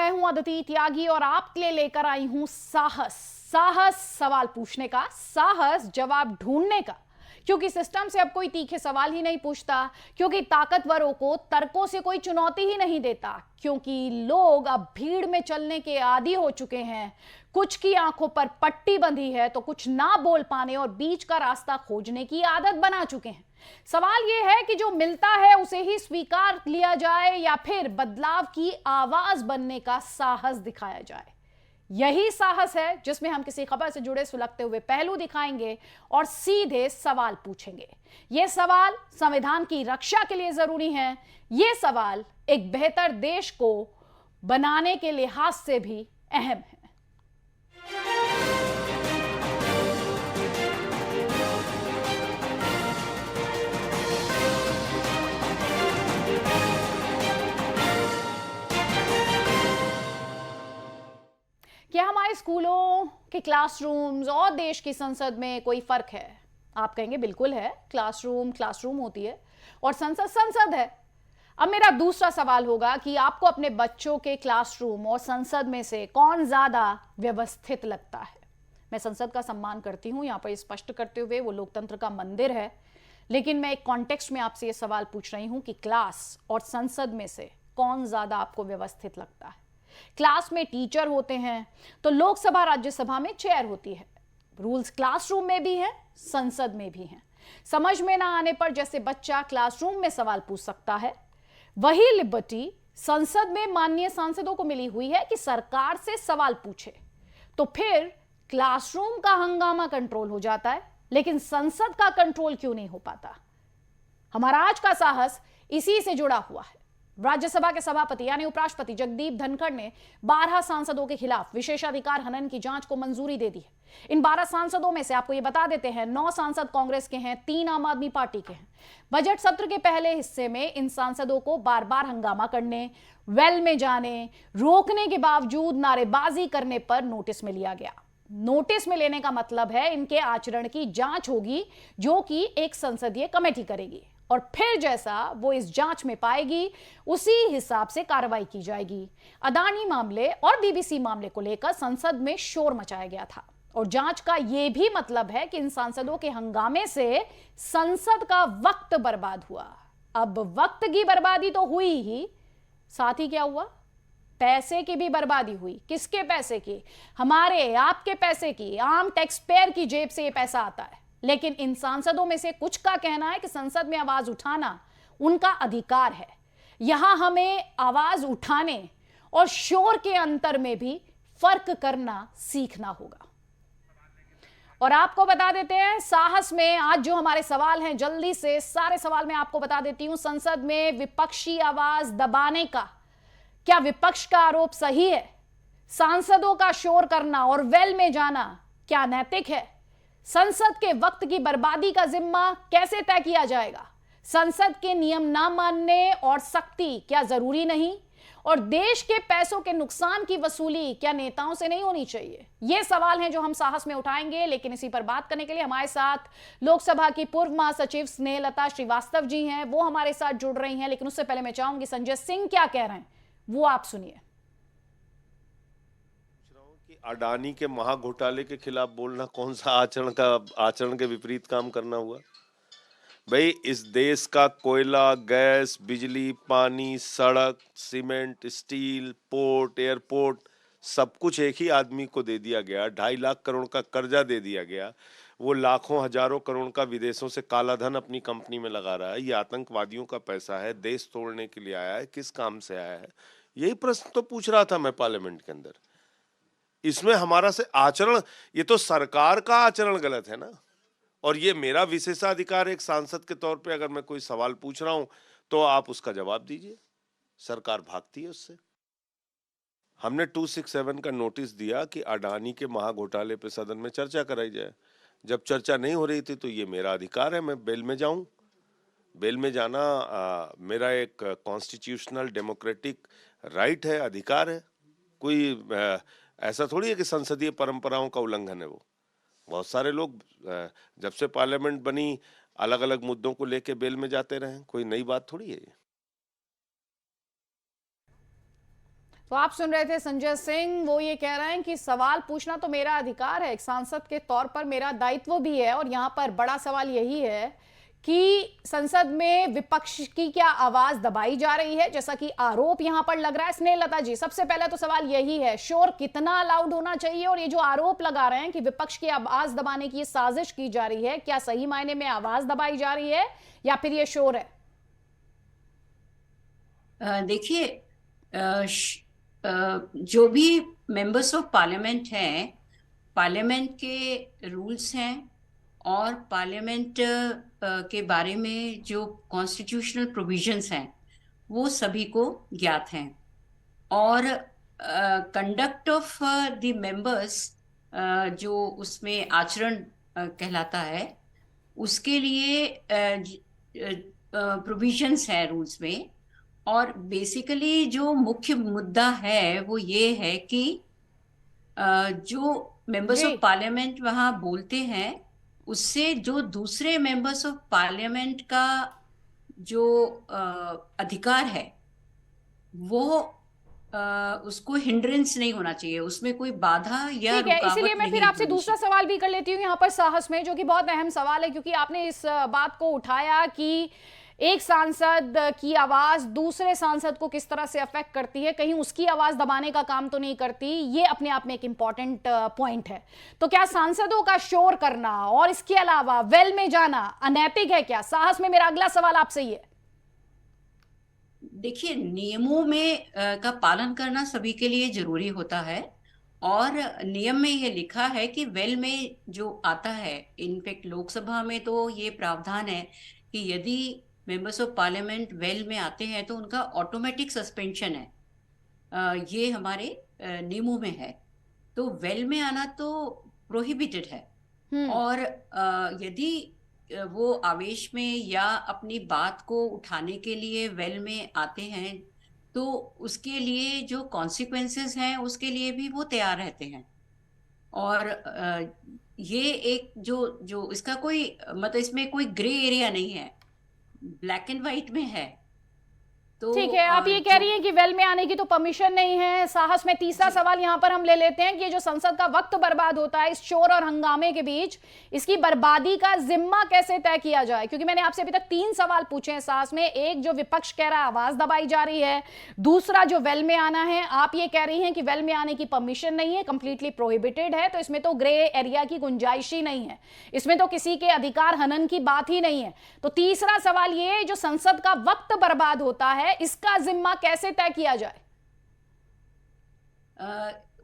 मैं हूं अदिति त्यागी और आपके लिए लेकर आई हूं साहस। साहस सवाल पूछने का, साहस जवाब ढूंढने का। क्योंकि सिस्टम से अब कोई तीखे सवाल ही नहीं पूछता, क्योंकि ताकतवरों को तर्कों से कोई चुनौती ही नहीं देता, क्योंकि लोग अब भीड़ में चलने के आदी हो चुके हैं। कुछ की आंखों पर पट्टी बंधी है तो कुछ ना बोल पाने और बीच का रास्ता खोजने की आदत बना चुके हैं। सवाल यह है कि जो मिलता है उसे ही स्वीकार लिया जाए या फिर बदलाव की आवाज बनने का साहस दिखाया जाए। यही साहस है जिसमें हम किसी खबर से जुड़े सुलगते हुए पहलू दिखाएंगे और सीधे सवाल पूछेंगे। ये सवाल संविधान की रक्षा के लिए जरूरी हैं। ये सवाल एक बेहतर देश को बनाने के लिहाज से भी अहम है। क्या हमारे स्कूलों के क्लासरूम्स और देश की संसद में कोई फर्क है? आप कहेंगे बिल्कुल है। क्लासरूम क्लासरूम होती है और संसद संसद है। अब मेरा दूसरा सवाल होगा कि आपको अपने बच्चों के क्लासरूम और संसद में से कौन ज्यादा व्यवस्थित लगता है? मैं संसद का सम्मान करती हूं, यहां पर स्पष्ट करते हुए, वो लोकतंत्र का मंदिर है। लेकिन मैं एक कॉन्टेक्स्ट में आपसे यह सवाल पूछ रही हूं कि क्लास और संसद में से कौन ज्यादा आपको व्यवस्थित लगता है? क्लास में टीचर होते हैं तो लोकसभा राज्यसभा में चेयर होती है। रूल्स क्लासरूम में भी हैं, संसद में भी हैं। समझ में ना आने पर जैसे बच्चा क्लासरूम में सवाल पूछ सकता है, वही लिबर्टी संसद में माननीय सांसदों को मिली हुई है कि सरकार से सवाल पूछे। तो फिर क्लासरूम का हंगामा कंट्रोल हो जाता है, लेकिन संसद का कंट्रोल क्यों नहीं हो पाता? हमारा आज का साहस इसी से जुड़ा हुआ है। राज्यसभा के सभापति यानी उपराष्ट्रपति जगदीप धनखड़ ने 12 सांसदों के खिलाफ विशेषाधिकार हनन की जांच को मंजूरी दे दी है। इन 12 सांसदों में से आपको यह बता देते हैं, 9 सांसद कांग्रेस के हैं, 3 आम आदमी पार्टी के हैं। बजट सत्र के पहले हिस्से में इन सांसदों को बार बार हंगामा करने, वेल में जाने, रोकने के बावजूद नारेबाजी करने पर नोटिस में लिया गया। नोटिस में लेने का मतलब है इनके आचरण की जांच होगी, जो कि एक संसदीय कमेटी करेगी और फिर जैसा वो इस जांच में पाएगी उसी हिसाब से कार्रवाई की जाएगी। अदानी मामले और बीबीसी मामले को लेकर संसद में शोर मचाया गया था और जांच का यह भी मतलब है कि इन सांसदों के हंगामे से संसद का वक्त बर्बाद हुआ। अब वक्त की बर्बादी तो हुई ही, साथ ही क्या हुआ? पैसे की भी बर्बादी हुई। किसके पैसे की? हमारे आपके पैसे की। आम टैक्स पेयर की जेब से यह पैसा आता है। लेकिन इन सांसदों में से कुछ का कहना है कि संसद में आवाज उठाना उनका अधिकार है। यहां हमें आवाज उठाने और शोर के अंतर में भी फर्क करना सीखना होगा। और आपको बता देते हैं, साहस में आज जो हमारे सवाल हैं, जल्दी से सारे सवाल मैं आपको बता देती हूं। संसद में विपक्षी आवाज दबाने का क्या विपक्ष का आरोप सही है? सांसदों का शोर करना और वेल में जाना क्या नैतिक है? संसद के वक्त की बर्बादी का जिम्मा कैसे तय किया जाएगा? संसद के नियम ना मानने और सख्ती क्या जरूरी नहीं? और देश के पैसों के नुकसान की वसूली क्या नेताओं से नहीं होनी चाहिए? ये सवाल हैं जो हम साहस में उठाएंगे। लेकिन इसी पर बात करने के लिए हमारे साथ लोकसभा की पूर्व महासचिव स्नेहलता श्रीवास्तव जी हैं, वो हमारे साथ जुड़ रही हैं। लेकिन उससे पहले मैं चाहूंगी संजय सिंह क्या कह रहे हैं वो आप सुनिए। अडानी के महाघोटाले के खिलाफ बोलना कौन सा आचरण के विपरीत काम करना हुआ? भाई, इस देश का कोयला, गैस, बिजली, पानी, सड़क, सीमेंट, स्टील, पोर्ट, एयरपोर्ट, सब कुछ एक ही आदमी को दे दिया गया। 2.5 लाख करोड़ का कर्जा दे दिया गया। वो लाखों हजारों करोड़ का विदेशों से काला धन अपनी कंपनी में लगा रहा है। ये आतंकवादियों का पैसा है, देश तोड़ने के लिए आया है, किस काम से आया है? यही प्रश्न तो पूछ रहा था मैं पार्लियामेंट के अंदर। इसमें हमारा से आचरण, ये तो सरकार का आचरण गलत है ना। और ये मेरा विशेषाधिकार एक सांसद के तौर पे, अगर मैं कोई सवाल पूछ रहा हूं तो आप उसका जवाब दीजिए। सरकार भागती है उससे। हमने 267 का नोटिस दिया कि अडानी के महाघोटाले पे सदन में चर्चा कराई जाए। जब चर्चा नहीं हो रही थी तो ये मेरा अधिकार है, मैं बेल में जाऊं। बेल में जाना मेरा एक कॉन्स्टिट्यूशनल डेमोक्रेटिक राइट है, अधिकार है। कोई ऐसा थोड़ी है कि संसदीय परंपराओं का उल्लंघन है। वो बहुत सारे लोग जब से पार्लियामेंट बनी अलग अलग मुद्दों को लेके बेल में जाते रहे, कोई नई बात थोड़ी है। तो आप सुन रहे थे संजय सिंह, वो ये कह रहे हैं कि सवाल पूछना तो मेरा अधिकार है, एक सांसद के तौर पर मेरा दायित्व भी है। और यहाँ पर बड़ा सवाल यही है कि संसद में विपक्ष की क्या आवाज दबाई जा रही है, जैसा कि आरोप यहां पर लग रहा है। स्नेहलता जी, सबसे पहले तो सवाल यही है, शोर कितना अलाउड होना चाहिए? और ये जो आरोप लगा रहे हैं कि विपक्ष की आवाज दबाने की ये साजिश की जा रही है, क्या सही मायने में आवाज दबाई जा रही है या फिर ये शोर है? देखिए, जो भी मेंबर्स ऑफ पार्लियामेंट हैं, पार्लियामेंट के रूल्स हैं और पार्लियामेंट के बारे में जो कॉन्स्टिट्यूशनल प्रोविजंस हैं वो सभी को ज्ञात हैं। और कंडक्ट ऑफ द मेंबर्स जो उसमें आचरण कहलाता है, उसके लिए प्रोविजंस हैं रूल्स में। और बेसिकली जो मुख्य मुद्दा है वो ये है कि जो मेंबर्स जी, ऑफ पार्लियामेंट वहां बोलते हैं, उससे जो दूसरे मेंबर्स ऑफ पार्लियामेंट का जो अधिकार है वो उसको हिंड्रेंस नहीं होना चाहिए, उसमें कोई बाधा या ठीक है। इसीलिए रुकावट मैं फिर नहीं आपसे होनी दूसरा चाहिए। सवाल भी कर लेती हूँ यहाँ पर साहस में, जो कि बहुत अहम सवाल है, क्योंकि आपने इस बात को उठाया कि एक सांसद की आवाज दूसरे सांसद को किस तरह से अफेक्ट करती है, कहीं उसकी आवाज दबाने का काम तो नहीं करती। ये अपने आप में एक इंपॉर्टेंट पॉइंट है। तो क्या सांसदों का शोर करना और इसके अलावा वेल में जाना अनैतिक है क्या? साहस में मेरा अगला सवाल आपसे ये। देखिए, नियमों में का पालन करना सभी के लिए जरूरी होता है। और नियम में ये लिखा है कि वेल में जो आता है, इनफैक्ट लोकसभा में तो ये प्रावधान है कि यदि मेंबर्स ऑफ पार्लियामेंट वेल में आते हैं तो उनका ऑटोमेटिक सस्पेंशन है। ये हमारे नियमों में है। तो वेल में आना तो प्रोहिबिटेड है। हम्म। और यदि वो आवेश में या अपनी बात को उठाने के लिए वेल में आते हैं तो उसके लिए जो कॉन्सिक्वेंसेस हैं उसके लिए भी वो तैयार रहते हैं। और ये एक जो जो इसका कोई मतलब इसमें कोई ग्रे एरिया नहीं है, ब्लैक एंड व्हाइट में है। तो ठीक है, आप ये कह जो रही हैं कि वेल में आने की तो परमिशन नहीं है। साहस में तीसरा जी सवाल यहां पर हम ले लेते हैं कि ये जो संसद का वक्त बर्बाद होता है इस शोर और हंगामे के बीच, इसकी बर्बादी का जिम्मा कैसे तय किया जाए? क्योंकि मैंने आपसे अभी तक 3 सवाल पूछे हैं साहस में। एक, जो विपक्ष कह रहा है आवाज दबाई जा रही है। दूसरा, जो वेल में आना है, आप ये कह रही हैं कि वेल में आने की परमिशन नहीं है, कंप्लीटली प्रोहिबिटेड है, तो इसमें तो ग्रे एरिया की गुंजाइश ही नहीं है, इसमें तो किसी के अधिकार हनन की बात ही नहीं है। तो तीसरा सवाल ये, जो संसद का वक्त बर्बाद होता है, इसका जिम्मा कैसे तय किया जाए?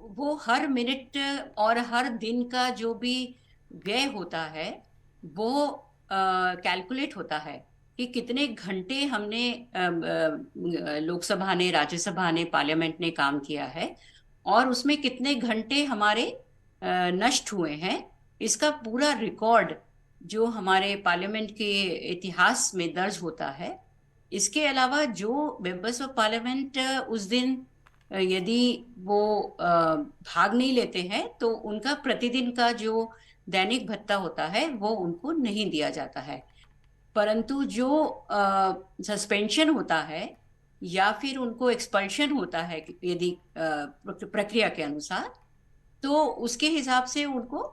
वो हर मिनट और हर दिन का जो भी व्यय होता है वो कैलकुलेट होता है कि कितने घंटे हमने लोकसभा ने, राज्यसभा ने, पार्लियामेंट ने काम किया है और उसमें कितने घंटे हमारे नष्ट हुए हैं। इसका पूरा रिकॉर्ड जो हमारे पार्लियामेंट के इतिहास में दर्ज होता है। इसके अलावा जो मेंबर्स ऑफ पार्लियामेंट उस दिन यदि वो भाग नहीं लेते हैं तो उनका प्रतिदिन का जो दैनिक भत्ता होता है वो उनको नहीं दिया जाता है। परंतु जो सस्पेंशन होता है या फिर उनको एक्सपल्शन होता है यदि प्रक्रिया के अनुसार, तो उसके हिसाब से उनको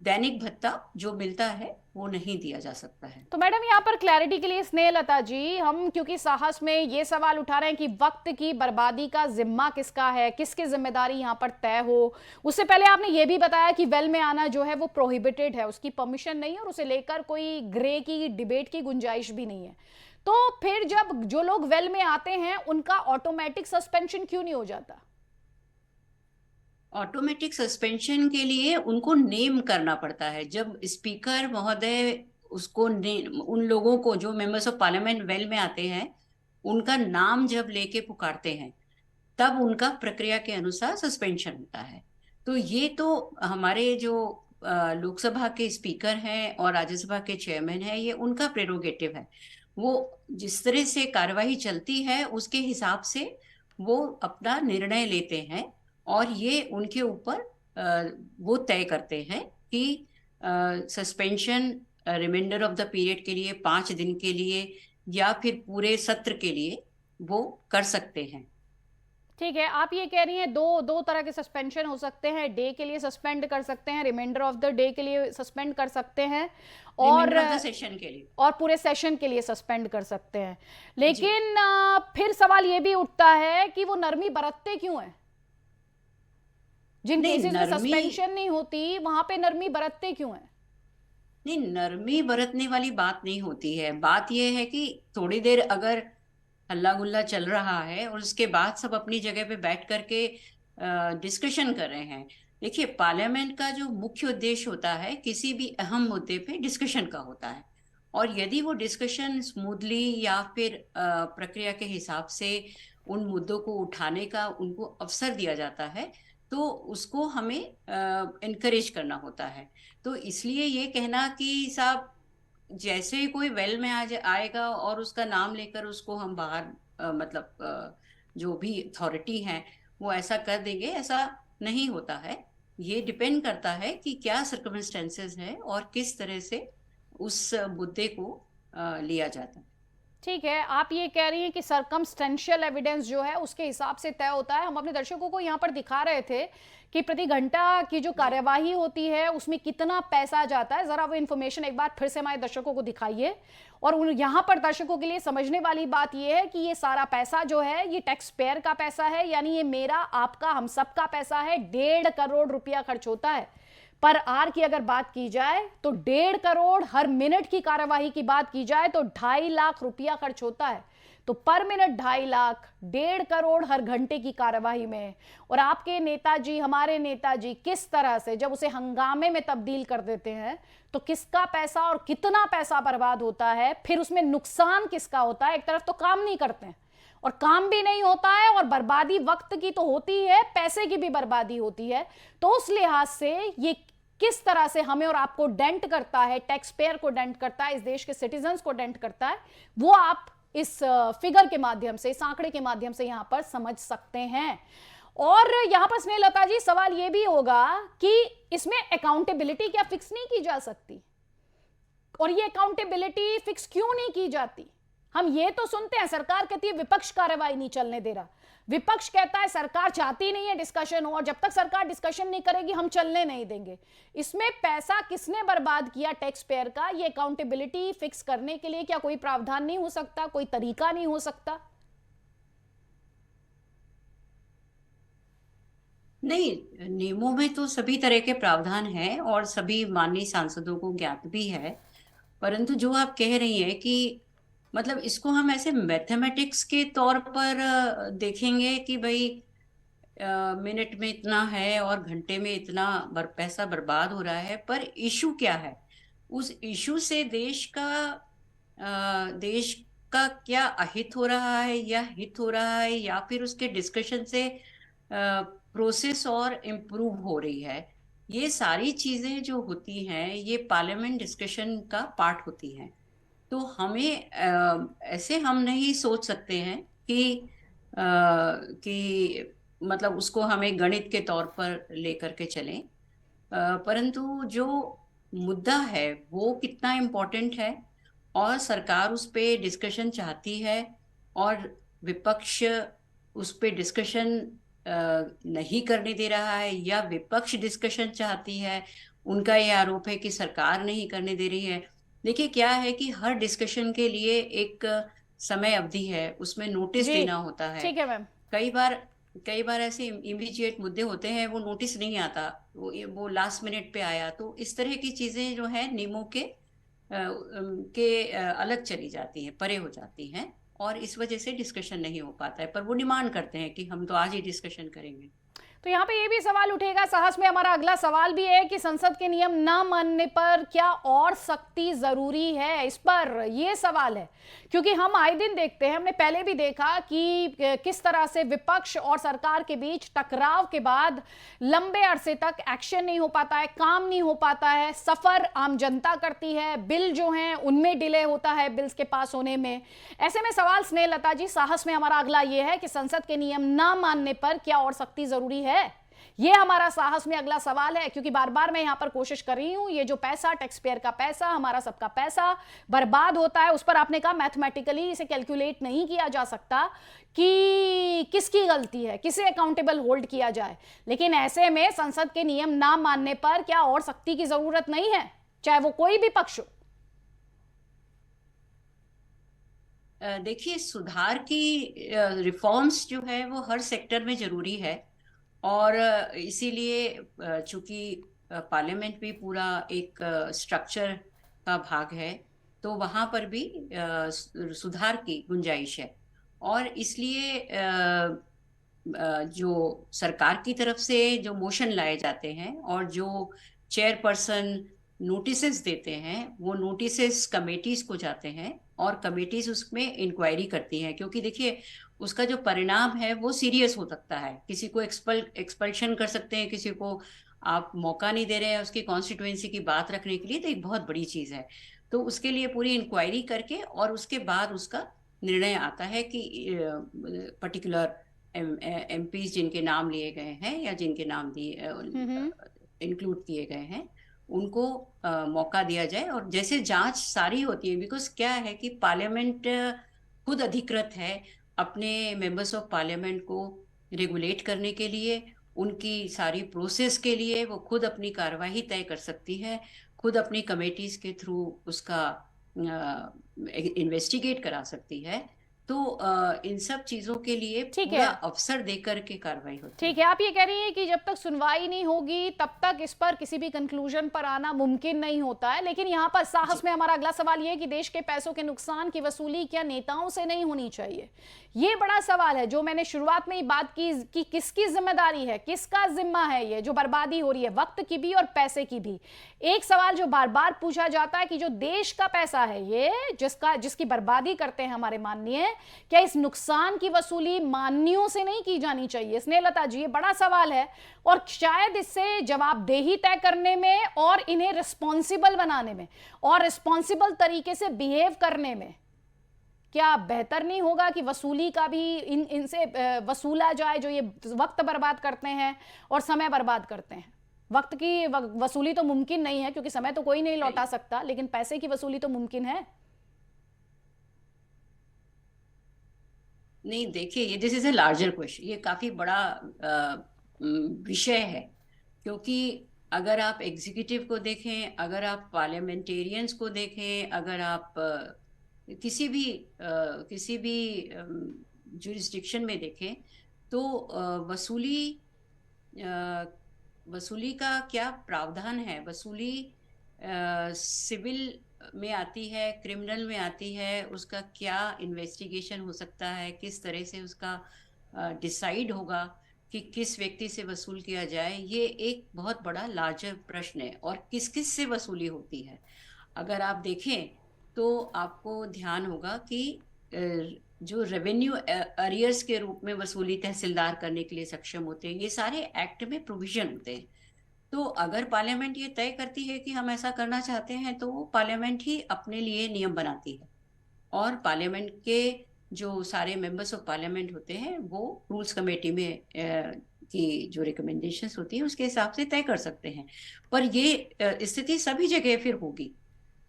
दैनिक भत्ता जो मिलता है वो नहीं दिया जा सकता है। तो मैडम, यहाँ पर क्लैरिटी के लिए स्नेहलता जी, हम क्योंकि साहस में ये सवाल उठा रहे हैं कि वक्त की बर्बादी का जिम्मा किसका है, किसकी जिम्मेदारी यहाँ पर तय हो, उससे पहले आपने ये भी बताया कि वेल में आना जो है वो प्रोहिबिटेड है, उसकी परमिशन नहीं है और उसे लेकर कोई ग्रे की डिबेट की गुंजाइश भी नहीं है। तो फिर जब जो लोग वेल में आते हैं उनका ऑटोमेटिक सस्पेंशन क्यों नहीं हो जाता? ऑटोमेटिक सस्पेंशन के लिए उनको नेम करना पड़ता है। जब स्पीकर महोदय उसको उन लोगों को जो मेंबर्स ऑफ पार्लियामेंट वेल में आते हैं उनका नाम जब लेके पुकारते हैं तब उनका प्रक्रिया के अनुसार सस्पेंशन होता है। तो ये तो हमारे जो लोकसभा के स्पीकर हैं और राज्यसभा के चेयरमैन हैं, ये उनका प्रेरोगेटिव है। वो जिस तरह से कार्यवाही चलती है उसके हिसाब से वो अपना निर्णय लेते हैं और ये उनके ऊपर वो तय करते हैं कि suspension reminder of the period के लिए 5 दिन के लिए या फिर पूरे सत्र के लिए वो कर सकते हैं। ठीक है, आप ये कह रही हैं दो तरह के सस्पेंशन हो सकते हैं, डे के लिए सस्पेंड कर सकते हैं, रिमाइंडर ऑफ द डे के लिए सस्पेंड कर सकते हैं, और सेशन के लिए, और पूरे सेशन के लिए सस्पेंड कर सकते हैं। लेकिन फिर सवाल ये भी उठता है कि वो नरमी बरतते क्यों हैं? जिन केसेस में सस्पेंशन नहीं होती वहां पे नरमी बरतते क्यों हैं? नहीं, नरमी बरतने वाली बात नहीं होती है। बात यह है कि थोड़ी देर अगर हल्ला गुल्ला चल रहा है और उसके बाद सब अपनी जगह पे बैठ करके डिस्कशन कर रहे हैं। देखिए, पार्लियामेंट का जो मुख्य उद्देश्य होता है किसी भी अहम मुद्दे पे डिस्कशन का होता है, और यदि वो डिस्कशन स्मूथली या फिर प्रक्रिया के हिसाब से उन मुद्दों को उठाने का उनको अवसर दिया जाता है, तो उसको हमें इनकरेज करना होता है। तो इसलिए ये कहना कि साहब जैसे ही कोई वेल में आएगा और उसका नाम लेकर उसको हम बाहर जो भी अथॉरिटी है वो ऐसा कर देंगे, ऐसा नहीं होता है। ये डिपेंड करता है कि क्या सर्कमस्टेंसेस है और किस तरह से उस मुद्दे को लिया जाता है। ठीक है, आप ये कह रही हैं कि सर्कमस्टेंशियल एविडेंस जो है उसके हिसाब से तय होता है। हम अपने दर्शकों को यहाँ पर दिखा रहे थे कि प्रति घंटा की जो कार्यवाही होती है उसमें कितना पैसा जाता है। जरा वो इन्फॉर्मेशन एक बार फिर से हमारे दर्शकों को दिखाइए। और यहाँ पर दर्शकों के लिए समझने वाली बात यह है कि ये सारा पैसा जो है ये टैक्स पेयर का पैसा है, यानी ये मेरा, आपका, हम सब का पैसा है। 1.5 करोड़ रुपया खर्च होता है पर आर की अगर बात की जाए तो 1.5 करोड़, हर मिनट की कार्यवाही की बात की जाए तो 2.5 लाख रुपया खर्च होता है। तो पर मिनट 2.5 लाख, 1.5 करोड़ हर घंटे की कार्यवाही में। और आपके नेताजी, हमारे नेताजी किस तरह से जब उसे हंगामे में तब्दील कर देते हैं तो किसका पैसा और कितना पैसा बर्बाद होता है, फिर उसमें नुकसान किसका होता है। एक तरफ तो काम नहीं करते हैं और काम भी नहीं होता है, और बर्बादी वक्त की तो होती है, पैसे की भी बर्बादी होती है। तो उस लिहाज से ये किस तरह से हमें और आपको डेंट करता है, टैक्स पेयर को डेंट करता है, इस देश के सिटीजन्स को डेंट करता है, वो आप इस फिगर के माध्यम से, इस आंकड़े के माध्यम से यहां पर समझ सकते हैं। और यहां पर स्नेहलता जी, सवाल यह भी होगा कि इसमें अकाउंटेबिलिटी क्या फिक्स नहीं की जा सकती? और ये अकाउंटेबिलिटी फिक्स क्यों नहीं की जाती? हम ये तो सुनते हैं सरकार कहती है विपक्ष कार्रवाई नहीं चलने दे रहा, विपक्ष कहता है सरकार चाहती नहीं है डिस्कशन हो, और जब तक सरकार डिस्कशन नहीं करेगी हम चलने नहीं देंगे। इसमें पैसा किसने बर्बाद किया टैक्स पेयर का, ये अकाउंटेबिलिटी फिक्स करने के लिए क्या कोई प्रावधान नहीं हो सकता, कोई तरीका नहीं हो सकता? नहीं, नियमों में तो सभी तरह के प्रावधान हैं और सभी माननीय सांसदों को ज्ञात भी है। परंतु जो आप कह रही हैं कि मतलब इसको हम ऐसे मैथमेटिक्स के तौर पर देखेंगे कि भाई मिनट में इतना है और घंटे में इतना पैसा बर्बाद हो रहा है, पर इशू क्या है? उस इशू से देश का क्या अहित हो रहा है या हित हो रहा है, या फिर उसके डिस्कशन से प्रोसेस और इम्प्रूव हो रही है। ये सारी चीजें जो होती हैं ये पार्लियामेंट डिस्कशन का पार्ट होती हैं। तो हमें ऐसे हम नहीं सोच सकते हैं कि मतलब उसको हमें गणित के तौर पर लेकर के चलें। परंतु जो मुद्दा है वो कितना इम्पोर्टेंट है और सरकार उस पे डिस्कशन चाहती है और विपक्ष उस पे डिस्कशन नहीं करने दे रहा है, या विपक्ष डिस्कशन चाहती है, उनका ये आरोप है कि सरकार नहीं करने दे रही है। देखिए, क्या है कि हर डिस्कशन के लिए एक समय अवधि है, उसमें नोटिस देना होता है। ठीक है मैम। कई बार ऐसे इमीडिएट मुद्दे होते हैं वो नोटिस नहीं आता, वो लास्ट मिनट पे आया, तो इस तरह की चीजें जो है नियमों के अलग चली जाती हैं, परे हो जाती हैं, और इस वजह से डिस्कशन नहीं हो पाता है। पर वो डिमांड करते हैं कि हम तो आज ही डिस्कशन करेंगे। तो यहाँ पे ये भी सवाल उठेगा, साहस में हमारा अगला सवाल भी है कि संसद के नियम ना मानने पर क्या और सख्ती जरूरी है? इस पर ये सवाल है, क्योंकि हम आए दिन देखते हैं, हमने पहले भी देखा कि किस तरह से विपक्ष और सरकार के बीच टकराव के बाद लंबे अरसे तक एक्शन नहीं हो पाता है, काम नहीं हो पाता है, सफर आम जनता करती है, बिल जो हैं उनमें डिले होता है बिल्स के पास होने में। ऐसे में सवाल स्नेहलता जी, साहस में हमारा अगला ये है कि संसद के नियम ना मानने पर क्या और सख्ती जरूरी है? ये हमारा साहस में अगला सवाल है, क्योंकि बार बार मैं यहां पर कोशिश कर रही हूं, ये जो पैसा, टैक्स पेयर का पैसा, हमारा सबका पैसा बर्बाद होता है, उस पर आपने कहा मैथमेटिकली इसे कैलकुलेट नहीं किया जा सकता कि किसकी गलती है, किसे अकाउंटेबल होल्ड किया जाए। लेकिन ऐसे में संसद के नियम ना मानने पर क्या और सख्ती की जरूरत नहीं है, चाहे वो कोई भी पक्ष हो? देखिए, सुधार की रिफॉर्म्स जो है वो हर सेक्टर में जरूरी है, और इसीलिए चूंकि पार्लियामेंट भी पूरा एक स्ट्रक्चर का भाग है, तो वहां पर भी सुधार की गुंजाइश है। और इसलिए जो सरकार की तरफ से जो मोशन लाए जाते हैं और जो चेयरपर्सन नोटिसेस देते हैं, वो नोटिसेस कमेटीज को जाते हैं और कमेटीज उसमें इंक्वायरी करती हैं, क्योंकि देखिए उसका जो परिणाम है वो सीरियस हो सकता है। किसी को एक्सपल्शन कर सकते हैं, किसी को आप मौका नहीं दे रहे हैं उसकी कॉन्स्टिट्यूएंसी की बात रखने के लिए, तो एक बहुत बड़ी चीज है। तो उसके लिए पूरी इंक्वायरी करके और उसके बाद उसका निर्णय आता है कि पर्टिकुलर एमपी जिनके नाम लिए गए हैं या जिनके नाम दिए इंक्लूड किए गए हैं, उनको मौका दिया जाए। और जैसे जांच सारी होती है, बिकॉज क्या है कि पार्लियामेंट खुद अधिकृत है अपने मेंबर्स ऑफ पार्लियामेंट को रेगुलेट करने के लिए, उनकी सारी प्रोसेस के लिए वो खुद अपनी कार्यवाही तय कर सकती है, खुद अपनी कमेटीज के थ्रू उसका इन्वेस्टिगेट करा सकती है। तो इन सब चीजों के लिए ठीक पूरा है, अवसर देकर के कार्रवाई होती ठीक है। आप ये कह रही हैं कि जब तक सुनवाई नहीं होगी तब तक इस पर किसी भी कंक्लूजन पर आना मुमकिन नहीं होता है। लेकिन यहाँ पर साहस में हमारा अगला सवाल ये है कि देश के पैसों के नुकसान की वसूली क्या नेताओं से नहीं होनी चाहिए? ये बड़ा सवाल है, जो मैंने शुरुआत में ही बात की कि किसकी जिम्मेदारी है, किसका जिम्मा है ये जो बर्बादी हो रही है, वक्त की भी और पैसे की भी। एक सवाल जो बार बार पूछा जाता है कि जो देश का पैसा है ये जिसकी बर्बादी करते हैं हमारे माननीय, क्या इस नुकसान की वसूली माननीयों से नहीं की जानी चाहिए? स्नेहलता जी, ये बड़ा सवाल है और शायद इससे जवाबदेही तय करने में और इन्हें रिस्पॉन्सिबल बनाने में और रिस्पॉन्सिबल तरीके से बिहेव करने में क्या बेहतर नहीं होगा कि वसूली का भी इनसे वसूला जाए, जो ये वक्त बर्बाद करते हैं और समय बर्बाद करते हैं? वक्त की वसूली तो मुमकिन नहीं है क्योंकि समय तो कोई नहीं लौटा सकता, लेकिन पैसे की वसूली तो मुमकिन है। नहीं, देखिए, ये this is a larger question, ये काफी बड़ा विषय है। क्योंकि अगर आप एग्जीक्यूटिव को देखें, अगर आप पार्लियामेंटेरियंस को देखें, अगर आप किसी भी जुरिस्डिक्शन में देखें, तो वसूली का क्या प्रावधान है? वसूली सिविल में आती है, क्रिमिनल में आती है, उसका क्या इन्वेस्टिगेशन हो सकता है, किस तरह से उसका डिसाइड होगा कि किस व्यक्ति से वसूल किया जाए, ये एक बहुत बड़ा लार्जर प्रश्न है। और किस किस से वसूली होती है, अगर आप देखें तो आपको ध्यान होगा कि जो रेवेन्यू अरियर्स के रूप में वसूली तहसीलदार करने के लिए सक्षम होते हैं, ये सारे एक्ट में प्रोविजन होते हैं। तो अगर पार्लियामेंट ये तय करती है कि हम ऐसा करना चाहते हैं, तो वो पार्लियामेंट ही अपने लिए नियम बनाती है, और पार्लियामेंट के जो सारे मेंबर्स ऑफ पार्लियामेंट होते हैं वो रूल्स कमेटी में की जो रिकमेंडेशंस होती है उसके हिसाब से तय कर सकते हैं। पर ये स्थिति सभी जगह फिर होगी,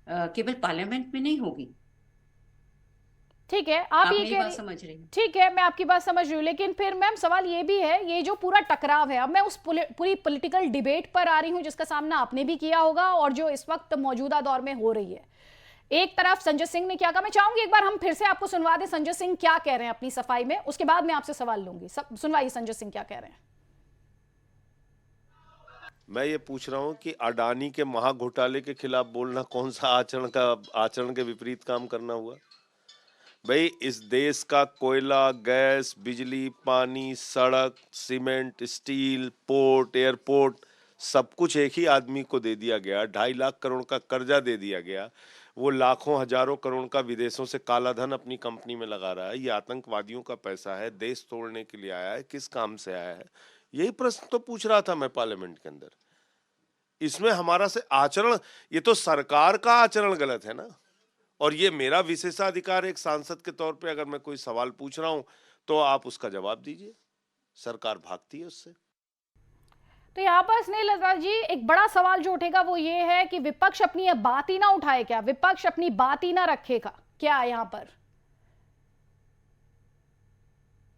केवल पार्लियामेंट में नहीं होगी। ठीक है, आप ये मेरी बात समझ रही हैं? ठीक है, मैं आपकी बात समझ रही हूँ, लेकिन फिर मैम सवाल ये भी है, ये जो पूरा टकराव है, अब मैं उस पूरी पॉलिटिकल डिबेट पर आ रही हूँ जिसका सामना आपने भी किया होगा और जो इस वक्त मौजूदा दौर में हो रही है। एक तरफ संजय सिंह ने क्या कहा, मैं चाहूंगी एक बार हम फिर से आपको सुनवा दें संजय सिंह क्या कह रहे हैं अपनी सफाई में, उसके बाद मैं आपसे सवाल लूंगी। सुनवाइए संजय सिंह क्या कह रहे हैं। मैं ये पूछ रहा हूँ कि अडानी के महाघोटाले के खिलाफ बोलना कौन सा आचरण के विपरीत काम करना हुआ? भाई, इस देश का कोयला, गैस, बिजली, पानी, सड़क, सीमेंट, स्टील, पोर्ट, एयरपोर्ट, सब कुछ एक ही आदमी को दे दिया गया। 2.5 लाख करोड़ का कर्जा दे दिया गया। वो लाखों हजारों करोड़ का विदेशों से काला धन अपनी कंपनी में लगा रहा है। ये आतंकवादियों का पैसा है, देश तोड़ने के लिए आया है, किस काम से आया है? यही प्रश्न तो पूछ रहा था मैं पार्लियामेंट के अंदर। इसमें हमारा से आचरण, ये तो सरकार का आचरण गलत है ना। और ये मेरा विशेषाधिकार एक सांसद के तौर पे, अगर मैं कोई सवाल पूछ रहा हूं तो आप उसका जवाब दीजिए। सरकार भागती है उससे। तो यहाँ पर स्नेहलता जी एक बड़ा सवाल जो उठेगा वो ये है कि विपक्ष अपनी बात ही ना उठाए क्या, विपक्ष अपनी बात ही ना रखेगा क्या यहाँ पर?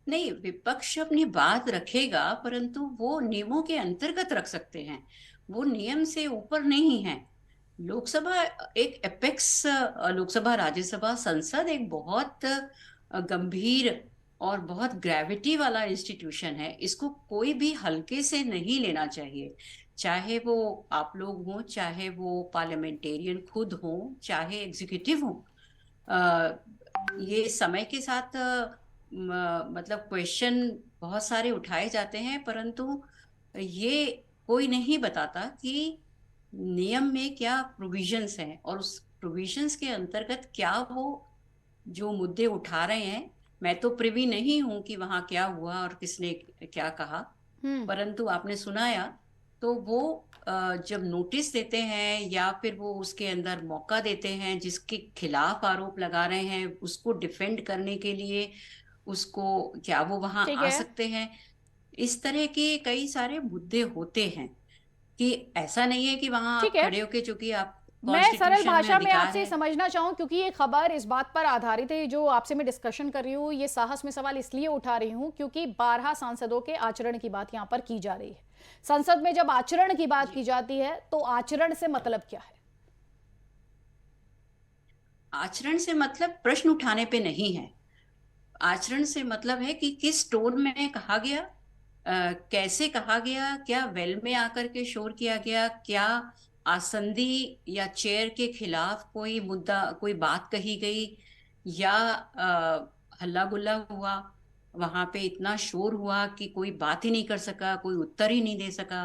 नहीं, विपक्ष अपनी बात रखेगा, परंतु वो नियमों के अंतर्गत रख सकते हैं, वो नियम से ऊपर नहीं है। लोकसभा एक एपेक्स, लोकसभा, राज्यसभा, संसद एक बहुत गंभीर और बहुत ग्रेविटी वाला इंस्टीट्यूशन है। इसको कोई भी हल्के से नहीं लेना चाहिए, चाहे वो आप लोग हों, चाहे वो पार्लियामेंटेरियन खुद हों, चाहे एग्जीक्यूटिव हों। ये समय के साथ मतलब क्वेश्चन बहुत सारे उठाए जाते हैं, परंतु ये कोई नहीं बताता कि नियम में क्या प्रोविजंस हैं और उस प्रोविजंस के अंतर्गत क्या वो जो मुद्दे उठा रहे हैं। मैं तो प्रिवी नहीं हूं कि वहां क्या हुआ और किसने क्या कहा, परंतु आपने सुनाया तो वो जब नोटिस देते हैं या फिर वो उसके अंदर मौका देते हैं जिसके खिलाफ आरोप लगा रहे हैं उसको डिफेंड करने के लिए, उसको क्या वो वहां ठीक आ है, सकते हैं। इस तरह के कई सारे मुद्दे होते हैं कि ऐसा नहीं है कि वहां ठीक आप है। खड़े होके, चूंकि आप मैं सरल कॉन्स्टिट्यूशन में भाषा में अधिकार आपसे है। समझना चाहूं क्योंकि ये खबर इस बात पर आधारित है, जो आपसे मैं डिस्कशन कर रही हूँ, ये साहस में सवाल इसलिए उठा रही हूँ क्योंकि 12 सांसदों के आचरण की बात यहाँ पर की जा रही है। संसद में जब आचरण की बात की जी, जाती है तो आचरण से मतलब क्या है? आचरण से मतलब प्रश्न उठाने पे नहीं है। आचरण से मतलब है कि किस टोन में कहा गया, कैसे कहा गया, क्या वेल में आकर के शोर किया गया, क्या आसंदी या चेयर के खिलाफ कोई मुद्दा, कोई बात कही गई, या हल्ला गुल्ला हुआ, वहां पे इतना शोर हुआ कि कोई बात ही नहीं कर सका, कोई उत्तर ही नहीं दे सका।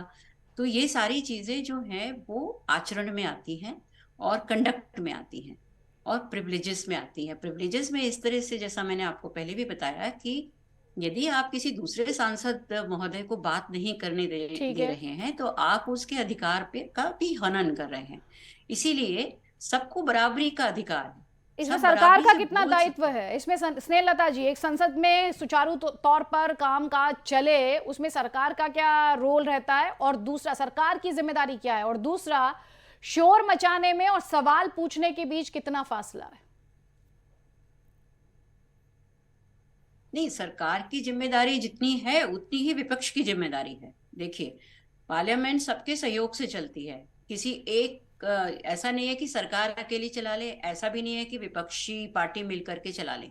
तो ये सारी चीजें जो हैं वो आचरण में आती हैं और कंडक्ट में आती हैं और प्रिविलेजेस में आती हैं। प्रिविलेजेस में इस तरह से, जैसा मैंने आपको पहले भी बताया, कि यदि आप किसी दूसरे सांसद महोदय को बात नहीं करने ठीक दे है, रहे हैं तो आप उसके अधिकार पे का भी हनन कर रहे हैं। इसीलिए सबको बराबरी का अधिकार है, इसमें सब सरकार बराबरी का से कितना बोल दायित्व सकते हैं। है? इसमें स्नेहलता जी, एक संसद में सुचारू तौर पर काम काज चले उसमें सरकार का क्या रोल रहता है, और दूसरा सरकार की जिम्मेदारी क्या है, और दूसरा शोर मचाने में और सवाल पूछने के बीच कितना फासला है? नहीं, सरकार की जिम्मेदारी जितनी है उतनी ही विपक्ष की जिम्मेदारी है। देखिए, पार्लियामेंट सबके सहयोग से चलती है, किसी एक ऐसा नहीं है कि सरकार अकेली चला ले, ऐसा भी नहीं है कि विपक्षी पार्टी मिलकर के चला ले।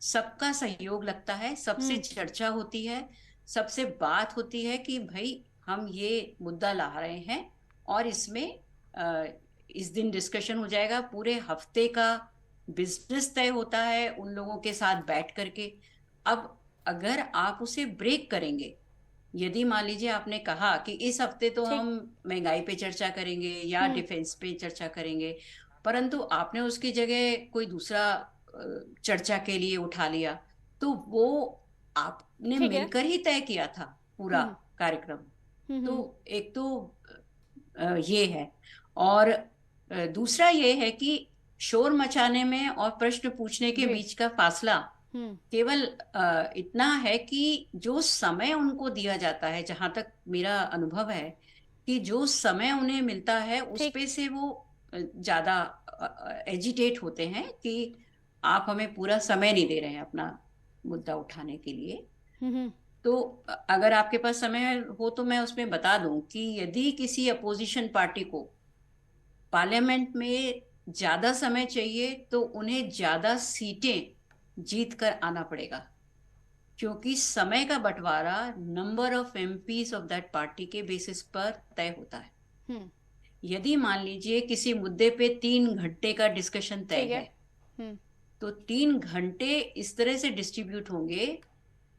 सबका सहयोग लगता है, सबसे हम्म। चर्चा होती है, सबसे बात होती है कि भाई हम ये मुद्दा ला रहे हैं और इसमें अ, इस दिन डिस्कशन हो जाएगा, पूरे हफ्ते का बिजनेस तय होता है उन लोगों के साथ बैठ करके। अब अगर आप उसे ब्रेक करेंगे, यदि मान लीजिए आपने कहा कि इस हफ्ते तो ठीक। हम महंगाई पे चर्चा करेंगे या हम्म। डिफेंस पे चर्चा करेंगे, परंतु आपने उसकी जगह कोई दूसरा चर्चा के लिए उठा लिया, तो वो आपने ठीक है। मिलकर ही तय किया था पूरा हम्म। कार्यक्रम। तो हम्म। एक तो ये है, और दूसरा ये है कि शोर मचाने में और प्रश्न पूछने के जी। बीच का फासला हम्म। केवल इतना है कि जो समय उनको दिया जाता है, जहां तक मेरा अनुभव है कि जो समय उन्हें मिलता है उस ठीक। पे से वो ज्यादा एजिटेट होते हैं कि आप हमें पूरा समय नहीं दे रहे हैं अपना मुद्दा उठाने के लिए। हम्म। तो अगर आपके पास समय हो तो मैं उसमें बता दूं कि यदि किसी अपोजिशन पार्टी को पार्लियामेंट में ज्यादा समय चाहिए तो उन्हें ज्यादा सीटें जीत कर आना पड़ेगा, क्योंकि समय का बंटवारा number of MPs of that party के बेसिस पर तय होता है। हम्म। यदि मान लीजिए किसी मुद्दे पे 3 घंटे का डिस्कशन तय ठीक है। है, तो 3 घंटे इस तरह से डिस्ट्रीब्यूट होंगे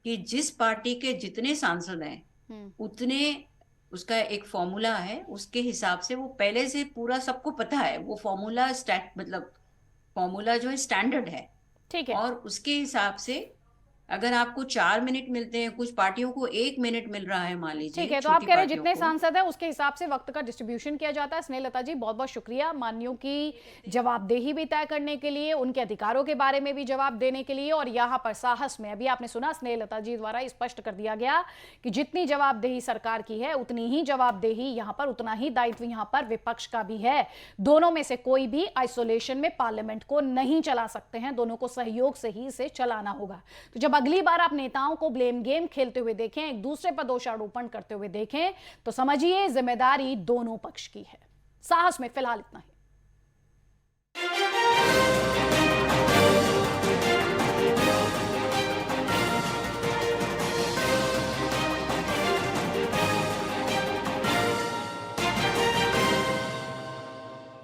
कि जिस पार्टी के जितने सांसद हैं हम्म। उतने, उसका एक फॉर्मूला है, उसके हिसाब से वो पहले से पूरा सबको पता है, वो फॉर्मूला स्टैट मतलब फॉर्मूला जो है स्टैंडर्ड है, ठीक है। और उसके हिसाब से अगर आपको 4 मिनट मिलते हैं, कुछ पार्टियों को 1 मिनट मिल रहा है, मान लीजिए ठीक है, तो छोटी आप कह रहे हैं पार्टियों जितने को। सांसद हैं उसके हिसाब से वक्त का डिस्ट्रीब्यूशन किया जाता है। स्नेहलता जी, बहुत बहुत शुक्रिया मान्यों की जवाबदेही भी तय करने के लिए, उनके अधिकारों के बारे में भी जवाब देने के लिए, और यहाँ पर साहस में अभी आपने सुना स्नेहलता जी द्वारा स्पष्ट कर दिया गया कि जितनी जवाबदेही सरकार की है उतनी ही जवाबदेही यहाँ पर, उतना ही दायित्व यहाँ पर विपक्ष का भी है। दोनों में से कोई भी आइसोलेशन में पार्लियामेंट को नहीं चला सकते हैं, दोनों को सहयोग से ही इसे चलाना होगा। तो जब अगली बार आप नेताओं को ब्लेम गेम खेलते हुए देखें, एक दूसरे पर दोषारोपण करते हुए देखें, तो समझिए जिम्मेदारी दोनों पक्ष की है। साहस में फिलहाल इतना ही।